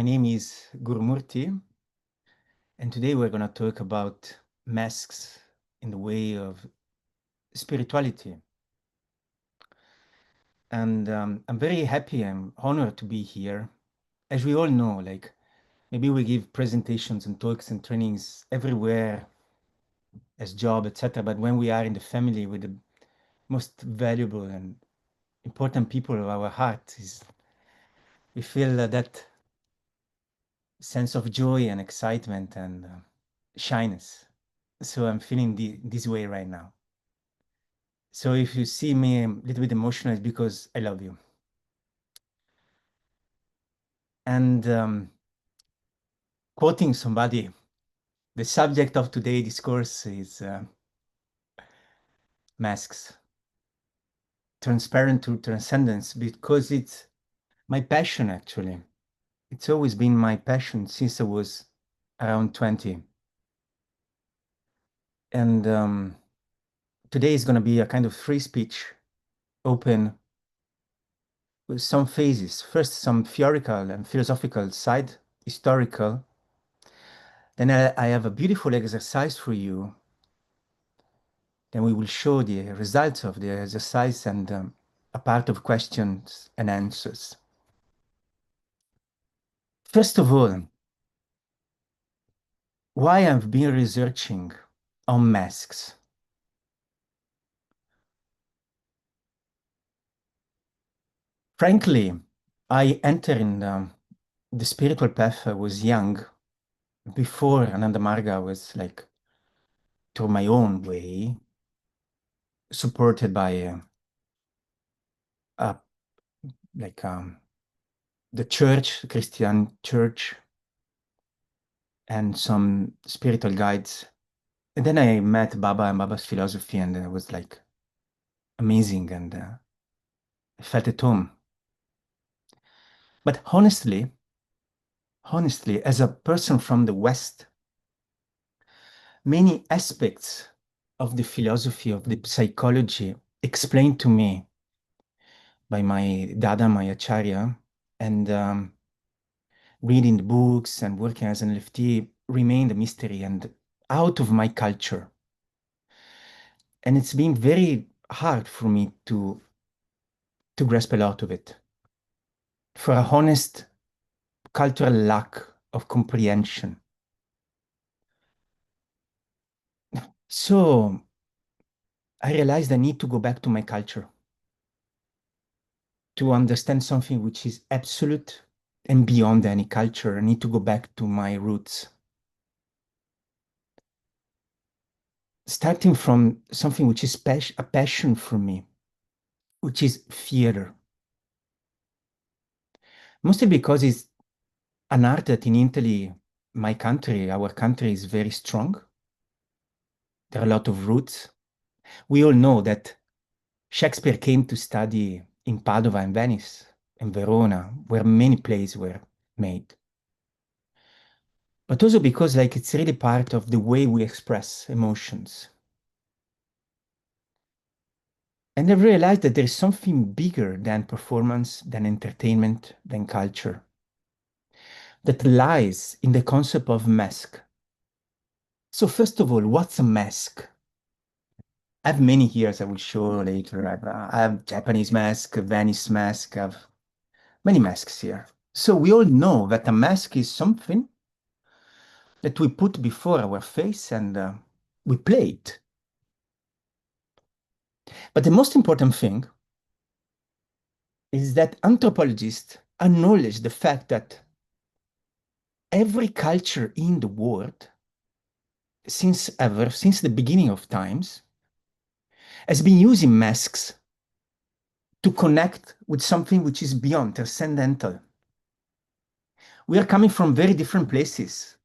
My name is Gurumurti, and today we're going to talk about masks in the way of spirituality. And I'm very happy and honored to be here. As we all know, maybe we give presentations and talks and trainings everywhere as job, etc. But when we are in the family with the most valuable and important people of our heart, we feel that sense of joy and excitement and shyness. So I'm feeling this way right now. So if you see me a little bit emotional, it's because I love you. And quoting somebody, the subject of today's discourse is masks, transparent to transcendence, because it's my passion, actually. It's always been my passion since I was around 20. And today is going to be a kind of free speech, open, with some phases. First, some theoretical and philosophical side, historical. Then I have a beautiful exercise for you. Then we will show the results of the exercise and a part of questions and answers. First of all, why I've been researching on masks. Frankly, I entered in the spiritual path I was young, before Ananda Marga was to my own way, supported by uh, the church, the Christian church, and some spiritual guides. And then I met Baba and Baba's philosophy, and it was amazing, and I felt at home. But honestly, as a person from the West, many aspects of the philosophy, of the psychology explained to me by my dada, my acharya, and reading the books and working as an LFT remained a mystery and out of my culture. And it's been very hard for me to grasp a lot of it. For a honest cultural lack of comprehension. So I realized I need to go back to my culture to understand something which is absolute and beyond any culture. I need to go back to my roots. Starting from something which is a passion for me, which is theater. Mostly because it's an art that in Italy, my country, our country is very strong. There are a lot of roots. We all know that Shakespeare came to study in Padova and Venice and Verona, where many plays were made. But also because it's really part of the way we express emotions. And I realized that there's something bigger than performance, than entertainment, than culture, that lies in the concept of mask. So first of all, what's a mask? I have many here, as I will show later. I have Japanese mask, a Venice mask, I have many masks here. So we all know that a mask is something that we put before our face and we play it. But the most important thing is that anthropologists acknowledge the fact that every culture in the world, since the beginning of times, has been using masks to connect with something which is beyond, transcendental. We are coming from very different places.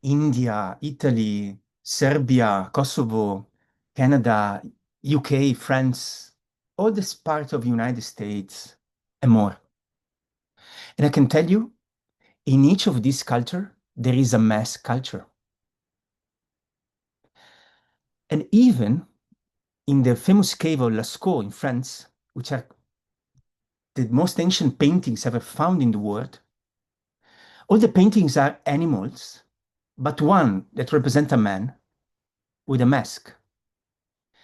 India, Italy, Serbia, Kosovo, Canada, UK, France, all this part of the United States and more. And I can tell you, in each of these cultures, there is a mass culture. And even in the famous cave of Lascaux in France, which are the most ancient paintings ever found in the world, All the paintings are animals, but one that represents a man with a mask.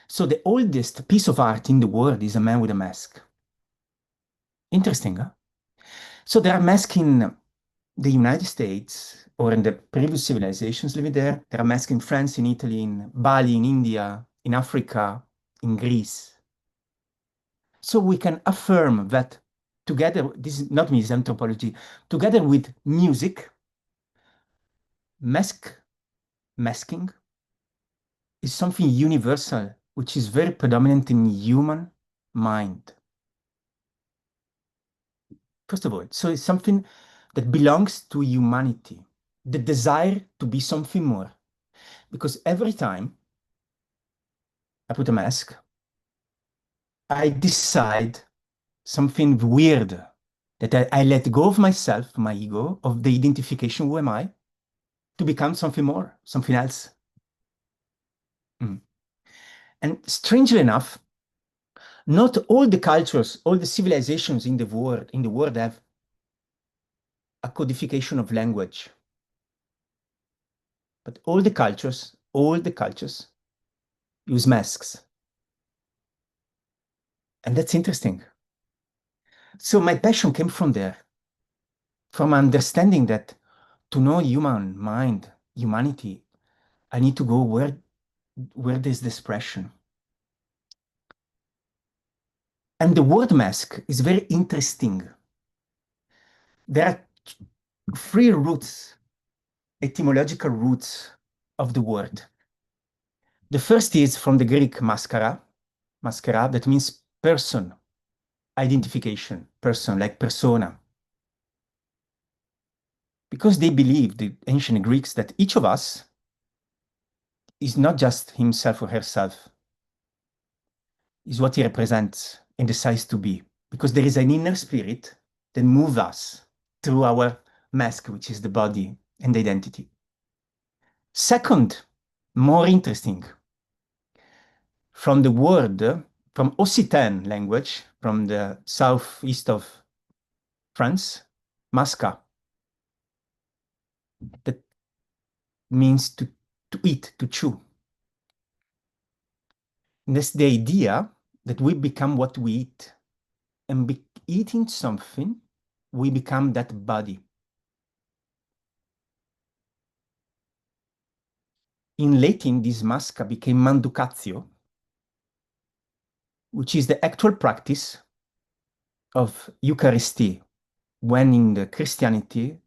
So the oldest piece of art in the world is a man with a mask. Interesting, huh? So there are masks in the United States or in the previous civilizations living there. There are masks in France, in Italy, in Bali, in India, in Africa, in Greece. So we can affirm that together, this is not me, it's anthropology, together with music, mask, masking is something universal, which is very predominant in human mind. First of all, so it's something that belongs to humanity, the desire to be something more. Because every time I put a mask, I decide something weird that I let go of myself, my ego, of the identification, who am I, to become something more, something else. Mm. And strangely enough, not all the cultures, all the civilizations in the world have a codification of language. But all the cultures use masks. And that's interesting. So my passion came from there, from understanding that to know human mind, humanity, I need to go where there's this expression. And the word mask is very interesting. There are three roots, etymological roots of the word. The first is from the Greek maskara, maskara, that means person, identification, person, like persona. Because they believed, the ancient Greeks, that each of us is not just himself or herself, is what he represents and decides to be. Because there is an inner spirit that moves us through our mask, which is the body and identity. Second, more interesting, from the word, from Occitan language, from the southeast of France, masca, that means to eat, to chew. And that's the idea that we become what we eat. And eating something, we become that body. In Latin, this masca became manducatio, which is the actual practice of Eucharisty, when in the Christianity,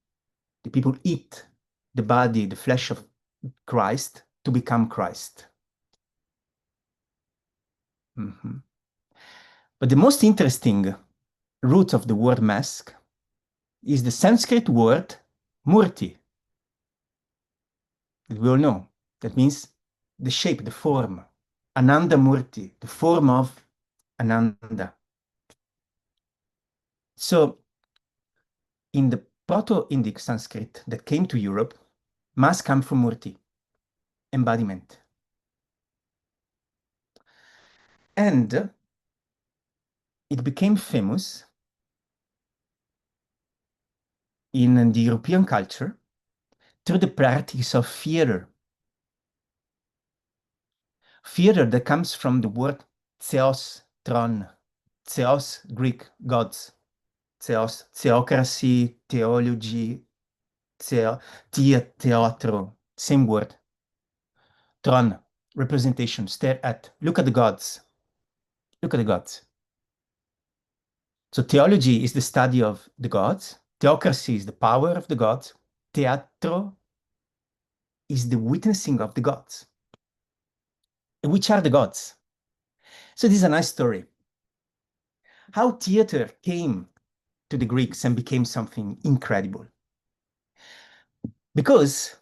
the people eat the body, the flesh of Christ to become Christ. Mm-hmm. But the most interesting root of the word mask is the Sanskrit word murti, that we all know. That means the shape, the form. Ananda Murti, the form of Ananda. So in the Proto-Indic Sanskrit that came to Europe, mask comes from Murti, embodiment. And it became famous in the European culture through the practice of theater. Theater that comes from the word theos, tron. Theos, Greek, gods. Theos, theocracy, theology, teatro, same word. Tron, representation, stare at, look at the gods. Look at the gods. So theology is the study of the gods. Theocracy is the power of the gods. Teatro is the witnessing of the gods. And which are the gods? So this is a nice story. How theater came to the Greeks and became something incredible. Because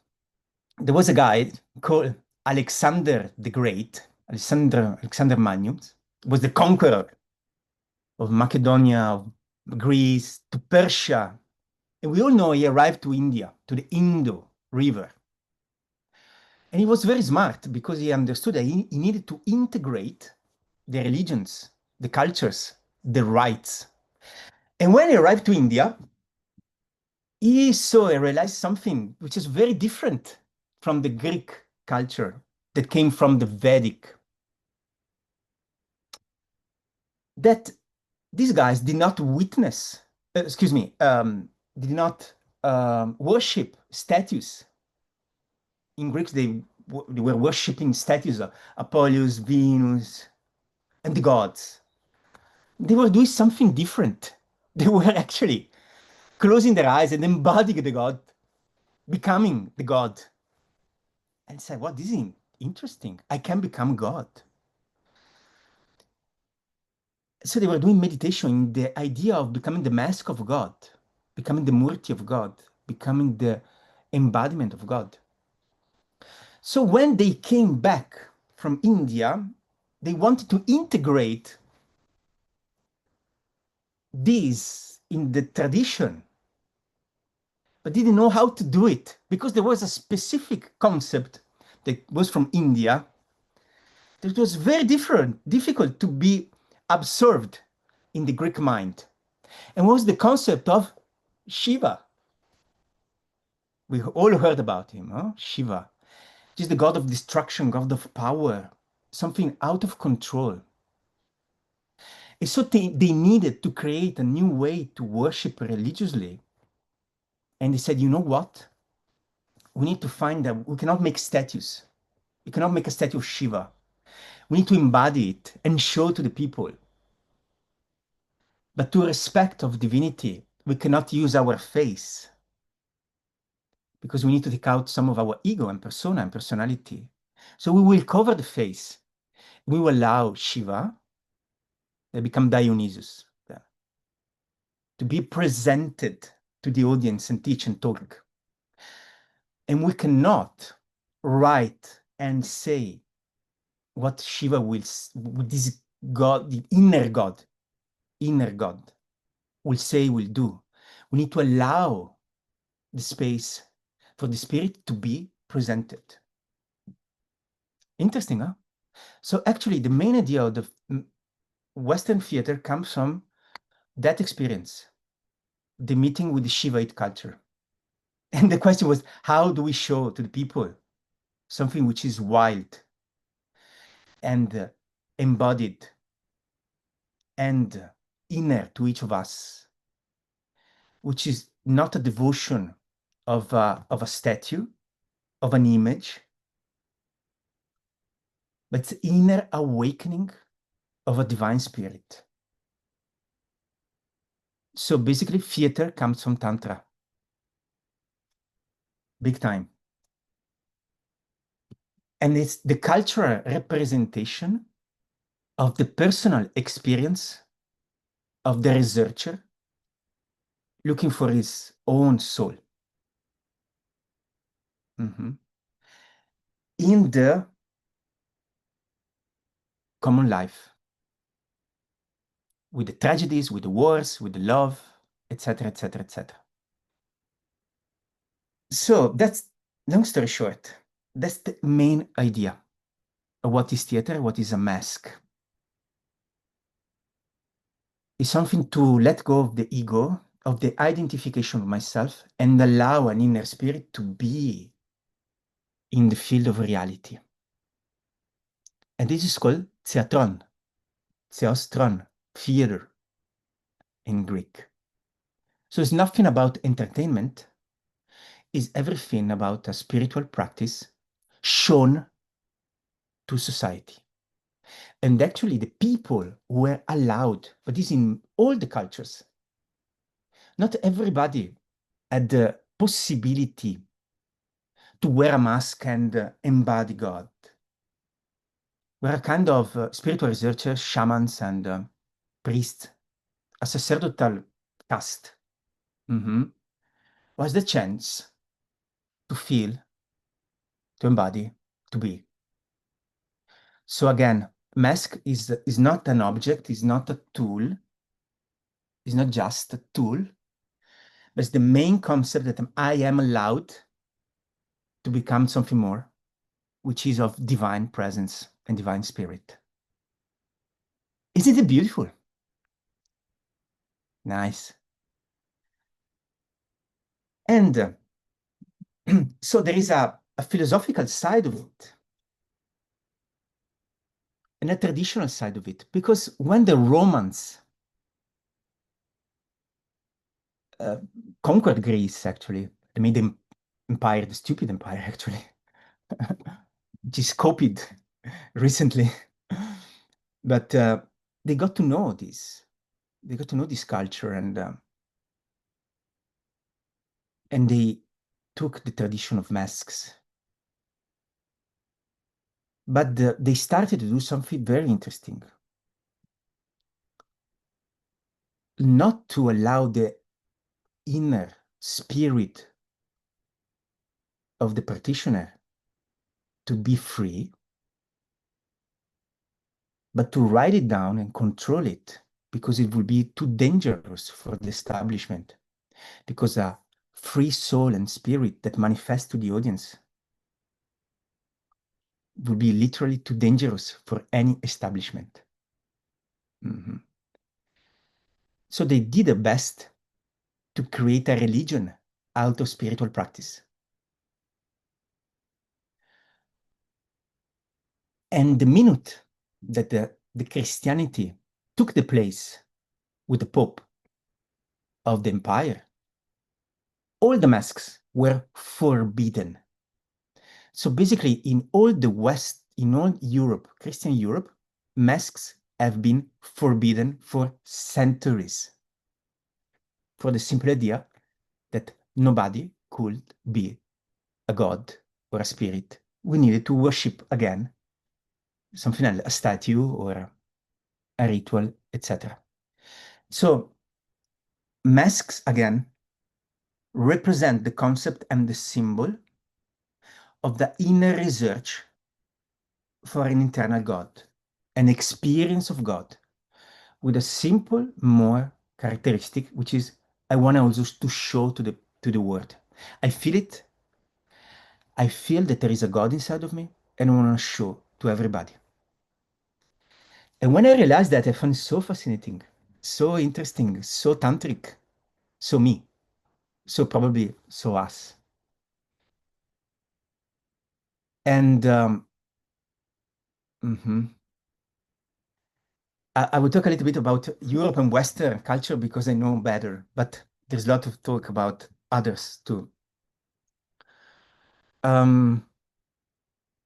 there was a guy called Alexander the Great, Alexander Magnus, was the conqueror of Macedonia, of Greece, to Persia. And we all know he arrived to India, to the Indo River. And he was very smart because he understood that he needed to integrate the religions, the cultures, the rites. And when he arrived to India, he saw and realized something which is very different from the Greek culture that came from the Vedic. That these guys did not witness, excuse me, did not worship statues. In Greeks, they were worshiping statues of Apollos, Venus, and the gods. They were doing something different. They were actually closing their eyes and embodying the god, becoming the god. And said, "What, this is interesting. I can become God." So they were doing meditation in the idea of becoming the mask of God, becoming the Murti of God, becoming the embodiment of God. So when they came back from India, they wanted to integrate this in the tradition, but didn't know how to do it because there was a specific concept that was from India that was very difficult to be absorbed in the Greek mind. And was the concept of Shiva. We all heard about him, huh? Shiva. He's the god of destruction, god of power, something out of control. And so they needed to create a new way to worship religiously. And they said, you know what? We need to find that we cannot make statues. We cannot make a statue of Shiva. We need to embody it and show to the people. But to respect of divinity, we cannot use our face because we need to take out some of our ego and persona and personality. So we will cover the face. We will allow Shiva, they become Dionysus, to be presented to the audience and teach and talk. And we cannot write and say what Shiva will, this God, the inner God, will say, will do. We need to allow the space for the spirit to be presented. Interesting, huh? So actually, the main idea of the Western theater comes from that experience, the meeting with the Shivaite culture. And the question was, how do we show to the people something which is wild and embodied and inner to each of us, which is not a devotion of a statue, of an image, but it's inner awakening of a divine spirit. So basically, theater comes from Tantra. Big time. And it's the cultural representation of the personal experience of the researcher looking for his own soul. In the common life, with the tragedies, with the wars, with the love, etc., etc., etc. So that's, long story short, that's the main idea of what is theater, what is a mask. It's something to let go of the ego, of the identification of myself, and allow an inner spirit to be in the field of reality. And this is called theatron, theostron, theater in Greek. So it's nothing about entertainment, it's everything about a spiritual practice shown to society. And actually, the people were allowed, but this in all the cultures. Not everybody had the possibility to wear a mask and embody God. We're a kind of spiritual researchers, shamans, and priests, a sacerdotal caste. Was the chance to feel, to embody, to be. So again, mask is not an object, is not a tool, is not just a tool, but it's the main concept that I am allowed to become something more, which is of divine presence and divine spirit. Isn't it beautiful? Nice. And so there is a philosophical side of it and a traditional side of it, because when the Romans uh, conquered Greece, actually, they made the empire, the stupid empire, actually, just copied recently. But they got to know this. They got to know this culture, and they took the tradition of masks. But they started to do something very interesting, not to allow the inner spirit of the practitioner to be free, but to write it down and control it, because it would be too dangerous for the establishment. Because a free soul and spirit that manifests to the audience would be literally too dangerous for any establishment. Mhm. So they did their best to create a religion out of spiritual practice. And the minute that the Christianity took the place with the Pope of the empire, all the masks were forbidden. So basically, in all the West, in all Europe, Christian Europe, masks have been forbidden for centuries, for the simple idea that nobody could be a god or a spirit. We needed to worship again something else, a statue or a ritual, etc. So masks, again, represent the concept and the symbol of the inner research for an internal God, an experience of God with a simple, more characteristic, which is I want also to show to the world. I feel it. I feel that there is a God inside of me, and I want to show to everybody. And when I realized that, I found it so fascinating, so interesting, so tantric, so me, so probably so us. And mhm. I will talk a little bit about Europe and Western culture because I know better, but there's a lot of talk about others too. Um,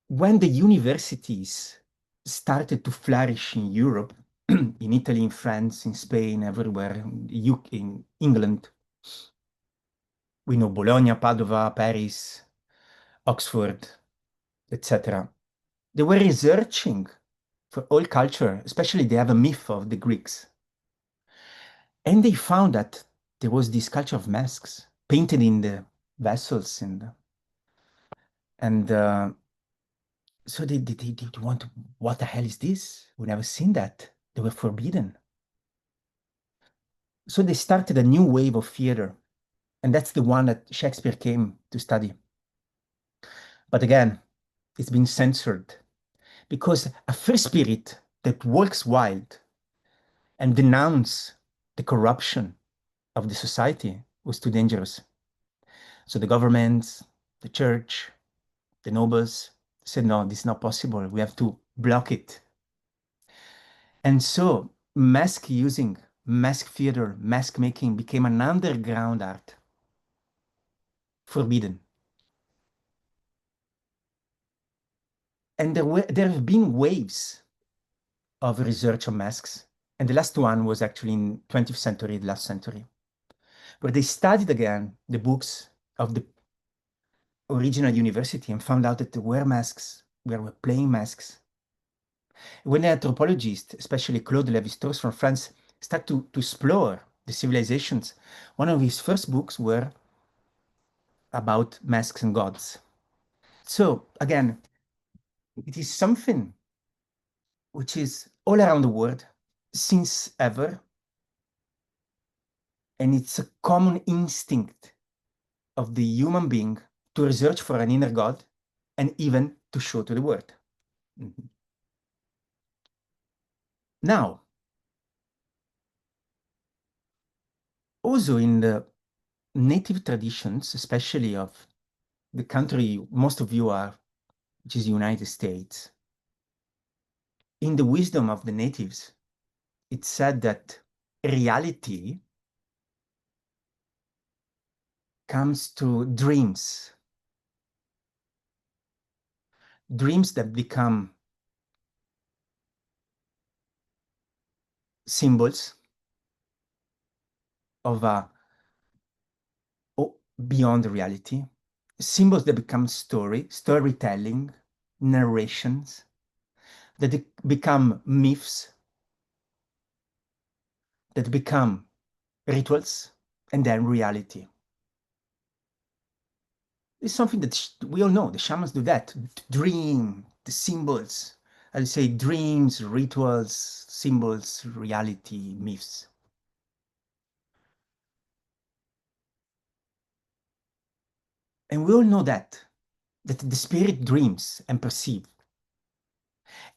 when the universities started to flourish in Europe, in Italy, in France, in Spain, everywhere, in UK, in England, we know Bologna, Padova, Paris, Oxford, etc. They were researching for all culture, especially they have a myth of the Greeks. And they found that there was this culture of masks painted in the vessels, and so they want to, what the hell is this? We never seen that. They were forbidden. So they started a new wave of theater, and that's the one that Shakespeare came to study. But again, it's been censored because a free spirit that walks wild and denounce the corruption of the society was too dangerous. So the government, the church, the nobles said, no, this is not possible. We have to block it. And so mask using, mask theater, mask making became an underground art, forbidden. And there have been waves of research on masks. And the last one was actually in 20th century, the last century, where they studied again the books of the original university and found out that there were masks, we were playing masks. When the anthropologists, especially Claude Lévi-Strauss from France, start to explore the civilizations, one of his first books were about masks and gods. So again, it is something which is all around the world since ever, and it's a common instinct of the human being to research for an inner God and even to show to the world. Mhm. Now, also in the native traditions, especially of the country most of you are, which is the United States, in the wisdom of the natives, it said that reality comes to dreams that become symbols of a beyond reality, symbols that become storytelling, narrations, that become myths, that become rituals, and then reality. It's something that we all know. The shamans do that. Dream, the symbols. I would say dreams, rituals, symbols, reality, myths. And we all know that the spirit dreams and perceives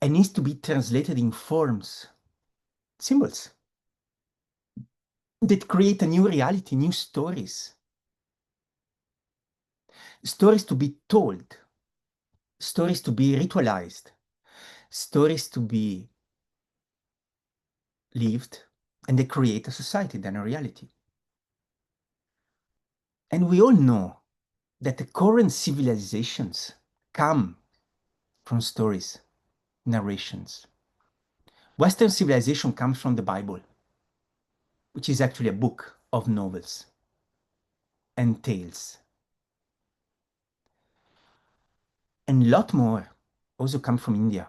and needs to be translated in forms, symbols that create a new reality, new stories to be told, stories to be ritualized, stories to be lived, and they create a society, then a reality. And we all know that the current civilizations come from stories, narrations. Western civilization comes from the Bible, which is actually a book of novels and tales. And a lot more also come from India.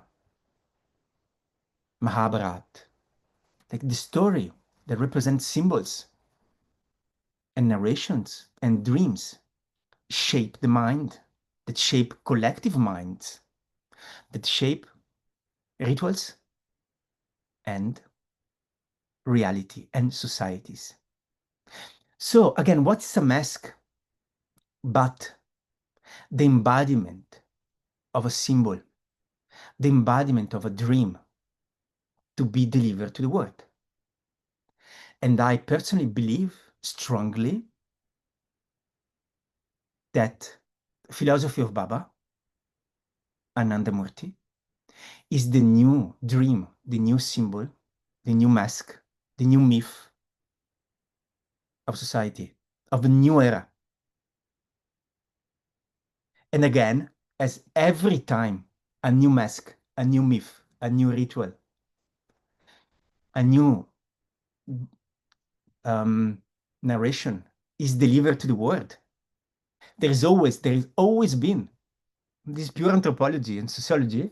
Mahabharata, like the story that represents symbols and narrations and dreams shape the mind, that shape collective minds, that shape rituals and reality and societies. So again, what's a mask but the embodiment of a symbol, the embodiment of a dream to be delivered to the world? And I personally believe strongly that philosophy of Baba, Ananda Murti, is the new dream, the new symbol, the new mask, the new myth of society, of the new era. And again, as every time a new mask, a new myth, a new ritual, a new narration is delivered to the world, there has always been this pure anthropology and sociology,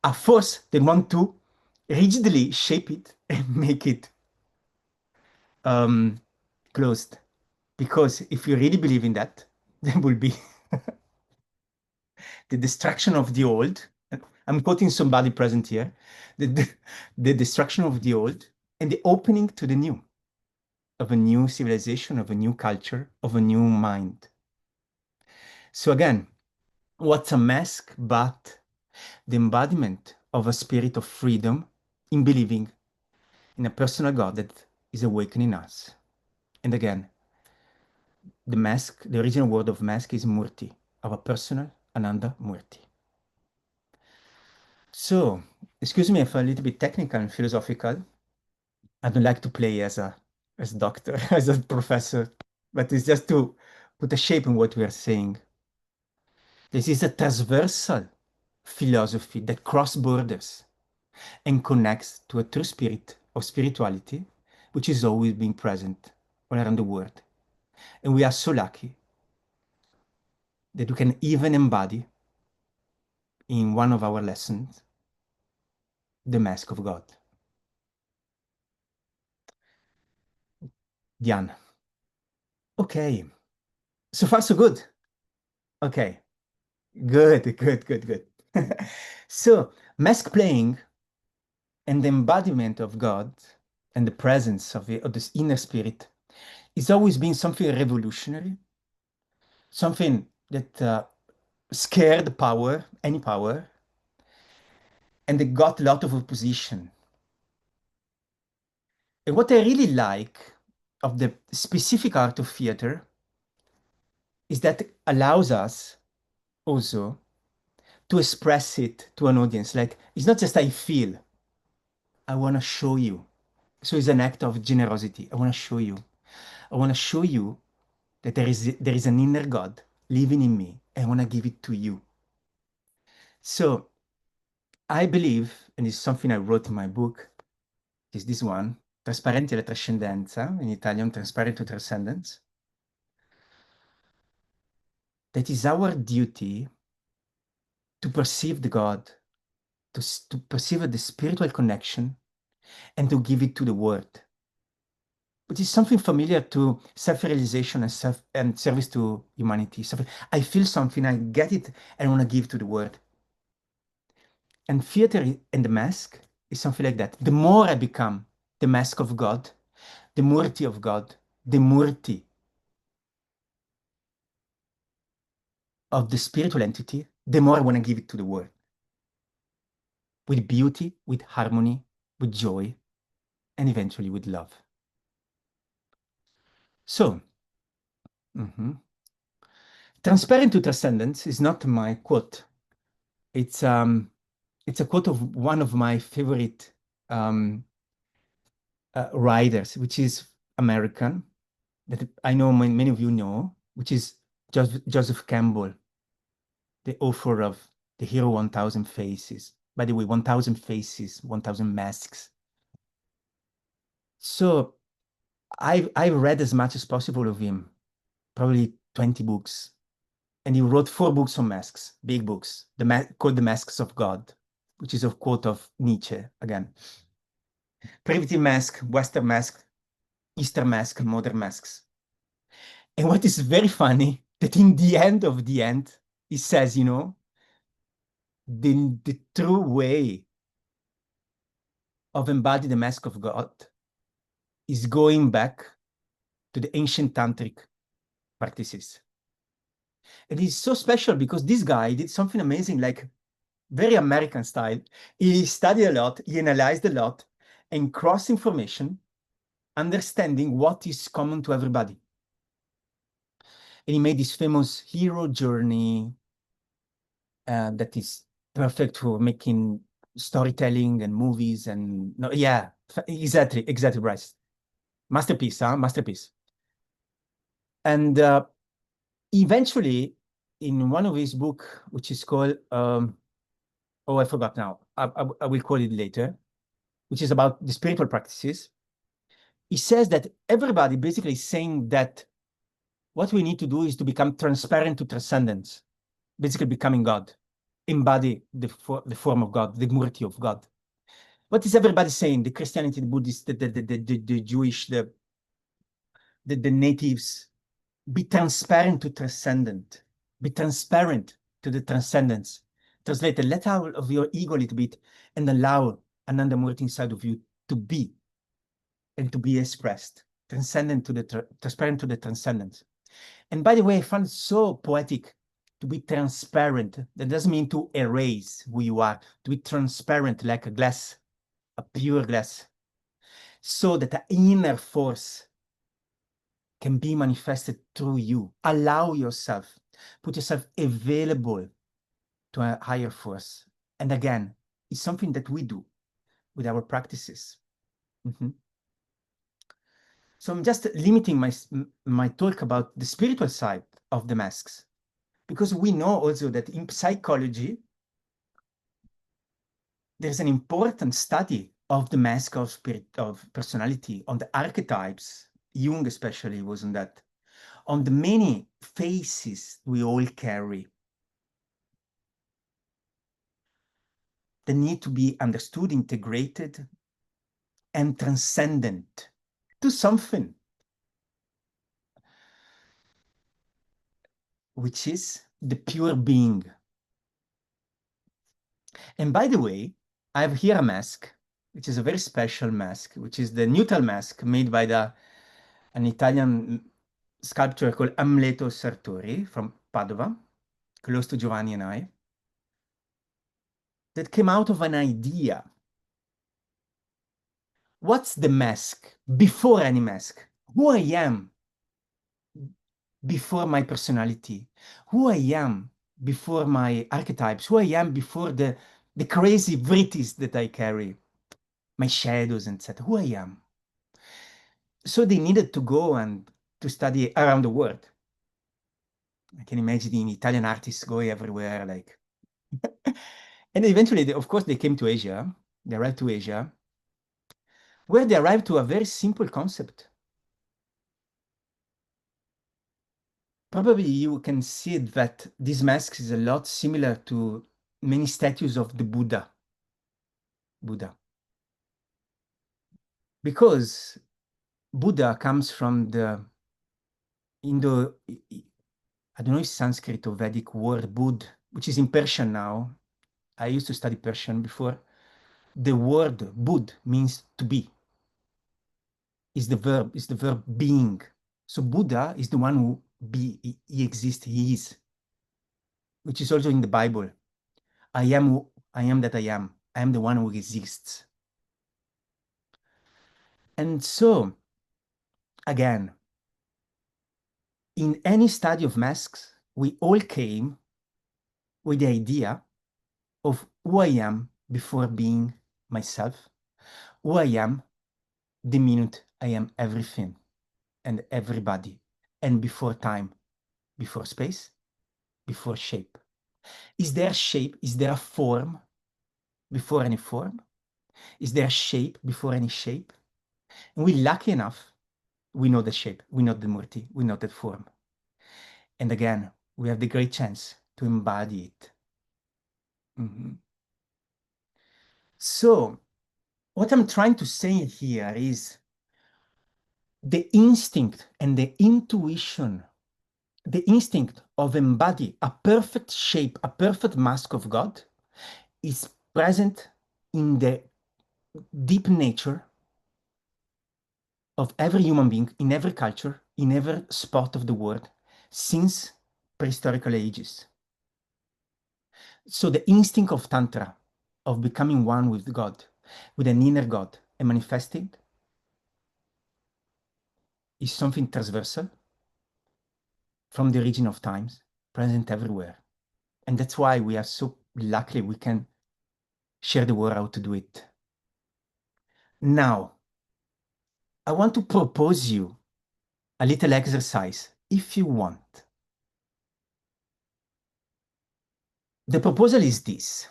a force that want to rigidly shape it and make it um, closed. Because if you really believe in that, there will be the destruction of the old. I'm quoting somebody present here. The destruction of the old and the opening to the new, of a new civilization, of a new culture, of a new mind. So again, what's a mask but the embodiment of a spirit of freedom in believing in a personal God that is awakening us. And again, the mask, the original word of mask is murti, of a personal Ananda Murti. So, excuse me if I'm a little bit technical and philosophical. I don't like to play as a doctor, as a professor, but it's just to put a shape in what we are saying. This is a transversal philosophy that crosses borders and connects to a true spirit of spirituality, which is always being present all around the world. And we are so lucky that we can even embody in one of our lessons the mask of God. Diana. Okay. So far, so good. Okay. Good, good, good, good. So, mask playing and the embodiment of God and the presence of this inner spirit is always been something revolutionary, something that scared power, any power, and they got a lot of opposition. And what I really like of the specific art of theater is that allows us also to express it to an audience. Like, it's not just I feel, I want to show you. So it's an act of generosity. I want to show you. I want to show you that there is an inner God living in me. I want to give it to you. So I believe, and it's something I wrote in my book, is this one, Trasparenti alla trascendenza, in Italian, Transparent to Transcendence, that is our duty to perceive the God, to perceive the spiritual connection, and to give it to the world, which is something familiar to self-realization and service to humanity. I feel something, I get it, and I want to give to the world. And theater and the mask is something like that. The more I become the mask of God, the Murti of God, the Murti of the spiritual entity, the more I want to give it to the world. With beauty, with harmony, with joy, and eventually with love. So, transparent to transcendence is not my quote. It's a quote of one of my favorite writers, which is American, that I know many of you know, which is Joseph Campbell, the author of The Hero 1000 Faces. By the way, 1000 faces, 1000 masks. So I've read as much as possible of him, probably 20 books. And he wrote 4 books on masks, big books, called The Masks of God, which is a quote of Nietzsche again. Primitive mask, Western mask, Eastern mask, modern masks. And what is very funny, that in the end of the end, he says, the true way of embodying the mask of God is going back to the ancient tantric practices. And it's so special because this guy did something amazing, like very American style. He studied a lot, he analyzed a lot, and cross information, understanding what is common to everybody. And he made this famous hero journey that is perfect for making storytelling and movies and no, yeah, exactly right. Masterpiece, huh? Masterpiece. And eventually, in one of his book, which is called oh, I forgot now. I will call it later, which is about the spiritual practices. He says that everybody basically is saying that what we need to do is to become transparent to transcendence, basically becoming God, embody the form of God, the Murti of God. What is everybody saying? The Christianity, the Buddhists, the Jewish, the natives. Be transparent to transcendent. Be transparent to the transcendence. Translated, let out of your ego a little bit and allow Ananda Murti inside of you to be and to be expressed. Transcendent to the transparent to the transcendence. And by the way, I find it so poetic to be transparent. That doesn't mean to erase who you are, to be transparent like a glass, a pure glass, so that the inner force can be manifested through you. Allow yourself, put yourself available to a higher force. And again, it's something that we do with our practices. So I'm just limiting my talk about the spiritual side of the masks, because we know also that in psychology, there's an important study of the mask of spirit, of personality, on the archetypes. Jung especially was on that, on the many faces we all carry that need to be understood, integrated, and transcendent to something, which is the pure being. And by the way, I have here a mask, which is a very special mask, which is the neutral mask made by an Italian sculptor called Amleto Sartori from Padova, close to Giovanni and I, that came out of an idea. What's the mask before any mask? who I am before my personality, who I am before my archetypes, who I am before the crazy vrittis that I carry, my shadows, etc. Who I am. So they needed to go and to study around the world. I can imagine Italian artists going everywhere, like. And eventually, of course, they came to Asia. They arrived to Asia, where they arrived to a very simple concept. Probably you can see that this mask is a lot similar to many statues of the Buddha, because Buddha comes from the Indo, I don't know if Sanskrit or Vedic word Bud, which is in Persian now. I used to study Persian before. The word Bud means to be, is the verb being. So Buddha is the one who he exists, he is, which is also in the Bible. I am that I am. I am the one who exists. And so, again, in any study of masks, we all came with the idea of who I am before being myself, who I am the minute I am everything and everybody, and before time, before space, before shape. Is there shape? Is there a form before any form? Is there shape before any shape? And we're lucky enough, we know the shape, we know the murti, we know the form. And again, we have the great chance to embody it. Mhm. So, what I'm trying to say here is the instinct and the intuition, the instinct of embody a perfect shape, a perfect mask of God is present in the deep nature of every human being, in every culture, in every spot of the world, since prehistorical ages. So the instinct of Tantra, of becoming one with God, with an inner God, and manifesting, is something transversal from the origin of times, present everywhere. And that's why we are so lucky we can share the word how to do it. Now, I want to propose you a little exercise, if you want. The proposal is this.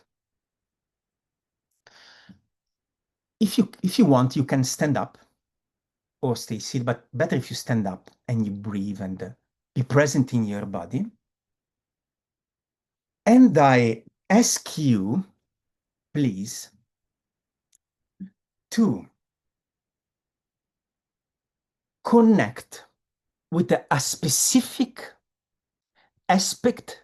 If you want, you can stand up or stay still, but better if you stand up and you breathe and be present in your body. And I ask you, please, to connect with a specific aspect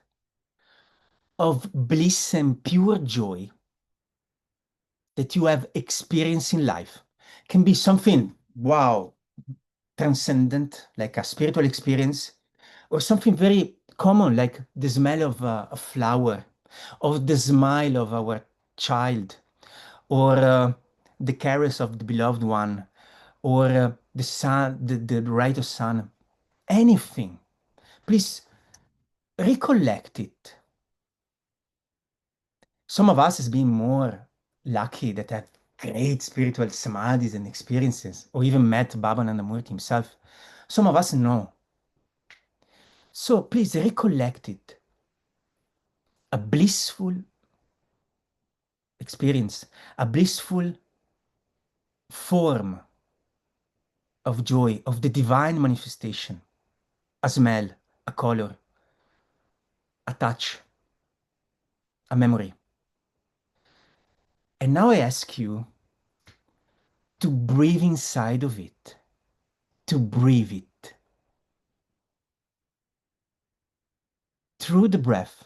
of bliss and pure joy that you have experienced in life. Can be something, wow, transcendent, like a spiritual experience, or something very common, like the smell of a flower, or the smile of our child, or the caress of the beloved one, or the sun, the right of sun, anything. Please recollect it. Some of us has been more lucky that have great spiritual samadhis and experiences, or even met Baba Nandamurti himself. Some of us no. So please recollect it. A blissful experience, a blissful form of joy, of the divine manifestation, a smell, a color, a touch, a memory. And now I ask you to breathe inside of it, to breathe it through the breath,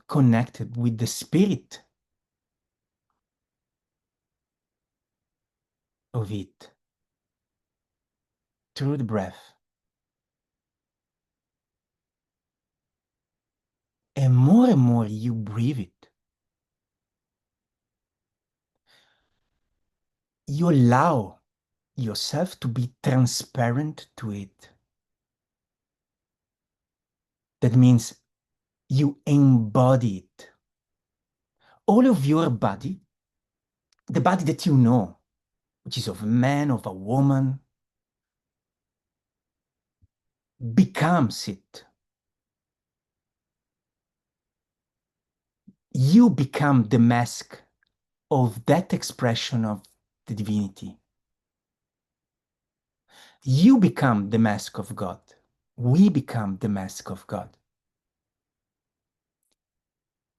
connected with the spirit of it, through the breath. And more you breathe it, you allow yourself to be transparent to it. That means you embody it. All of your body, the body that you know, which is of a man, of a woman, becomes it. You become the mask of that expression of the divinity. You become the mask of God. We become the mask of God.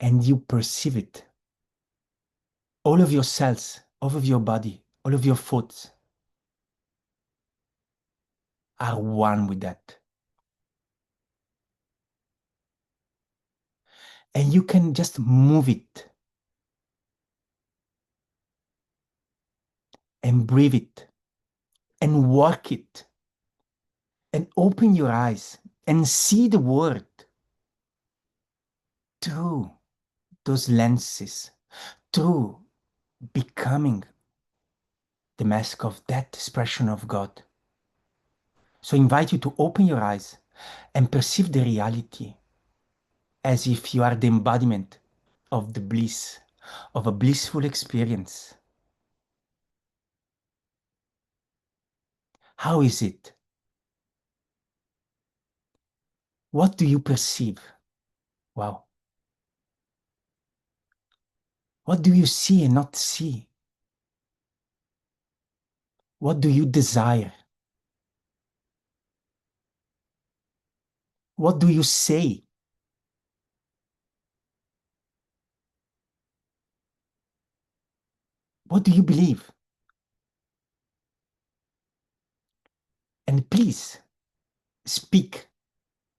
And you perceive it. All of your cells, all of your body, all of your thoughts are one with that. And you can just move it and breathe it and work it and open your eyes and see the world through those lenses, through becoming the mask of that expression of God. So I invite you to open your eyes and perceive the reality as if you are the embodiment of the bliss, of a blissful experience. How is it? What do you perceive? Wow. What do you see and not see? What do you desire? What do you say? What do you believe? And please speak.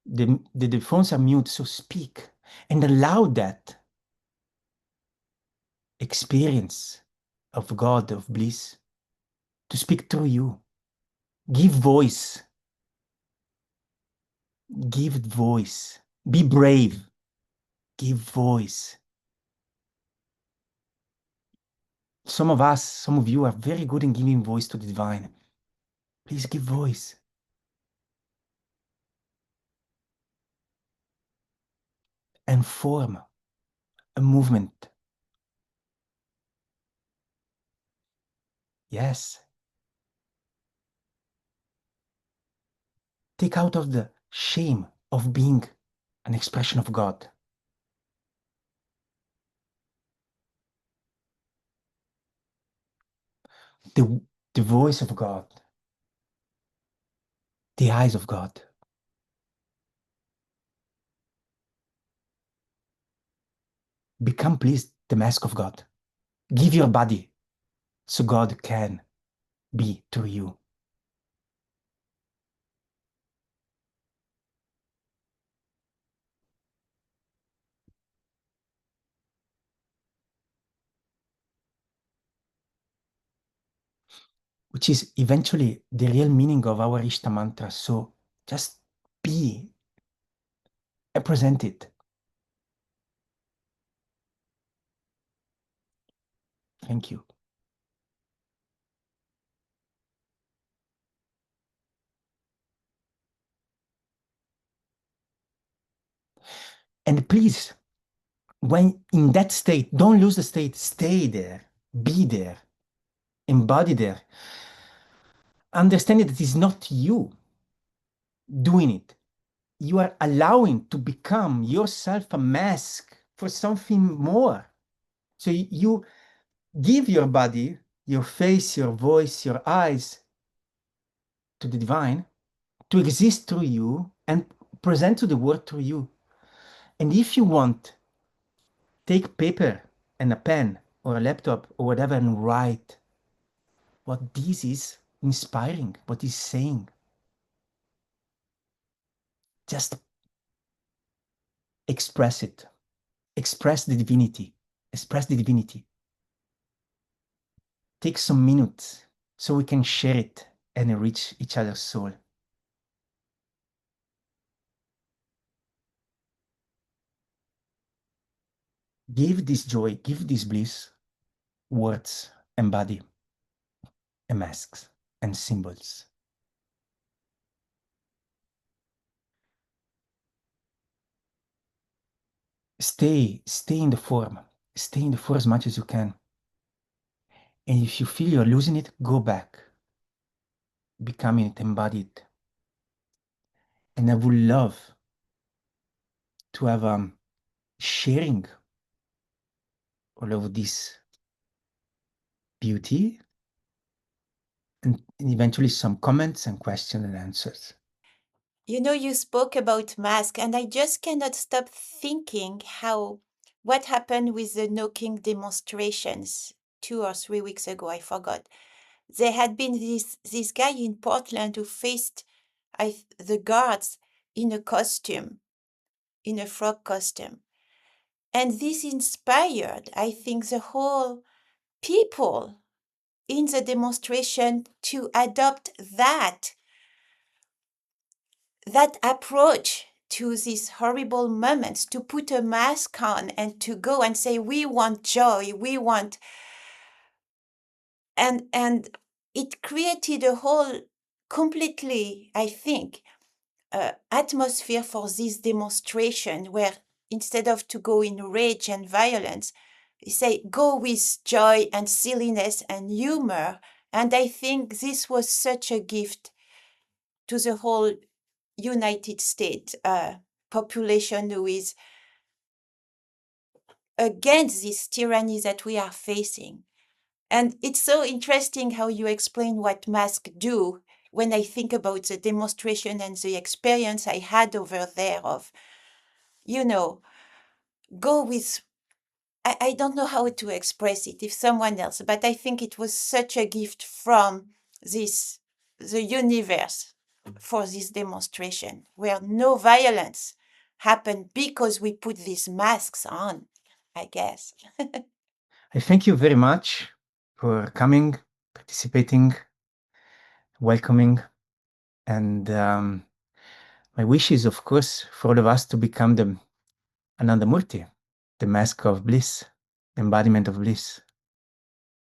The phones are mute, so speak and allow that experience of God, of bliss, to speak through you. Give voice. Give voice. Be brave. Give voice. Some of us, some of you are very good in giving voice to the divine. Please give voice. And form a movement. Yes. Take out of the shame of being an expression of God. The, the voice of God. The eyes of God. Become, please, the mask of God. Give your body so God can be through you. Which is eventually the real meaning of our Ishta mantra. So just be and present it. Thank you. And please, when in that state, don't lose the state. Stay there. Be there. Embody there. Understand that it is not you doing it. You are allowing to become yourself a mask for something more. So you give your body, your face, your voice, your eyes to the divine to exist through you and present to the world through you. And if you want, take paper and a pen or a laptop or whatever and write what this is inspiring, what is saying. Just express it. Express the divinity. Express the divinity. Take some minutes so we can share it and enrich each other's soul. Give this joy, give this bliss, words and body and masks. and symbols. Stay in the form. Stay in the form as much as you can. And if you feel you're losing it, go back, becoming it embodied. And I would love to have sharing all of this beauty and eventually some comments and questions and answers. You know, you spoke about mask, and I just cannot stop thinking how what happened with the knocking demonstrations 2 or 3 weeks ago. I forgot. There had been this guy in Portland who faced the guards in a costume, in a frog costume, and this inspired, I think, the whole people in the demonstration to adopt that approach to these horrible moments, to put a mask on and to go and say, we want joy, we want, and it created a whole completely, I think, atmosphere for this demonstration where instead of to go in rage and violence, we say go with joy and silliness and humor. And I think this was such a gift to the whole United States population who is against this tyranny that we are facing. And it's so interesting how you explain what masks do when I think about the demonstration and the experience I had over there of, go with, I don't know how to express it if someone else, but I think it was such a gift from the universe for this demonstration where no violence happened because we put these masks on, I guess. I thank you very much for coming, participating, welcoming, and my wish is, of course, for all of us to become the Ananda Murti, the mask of bliss, the embodiment of bliss.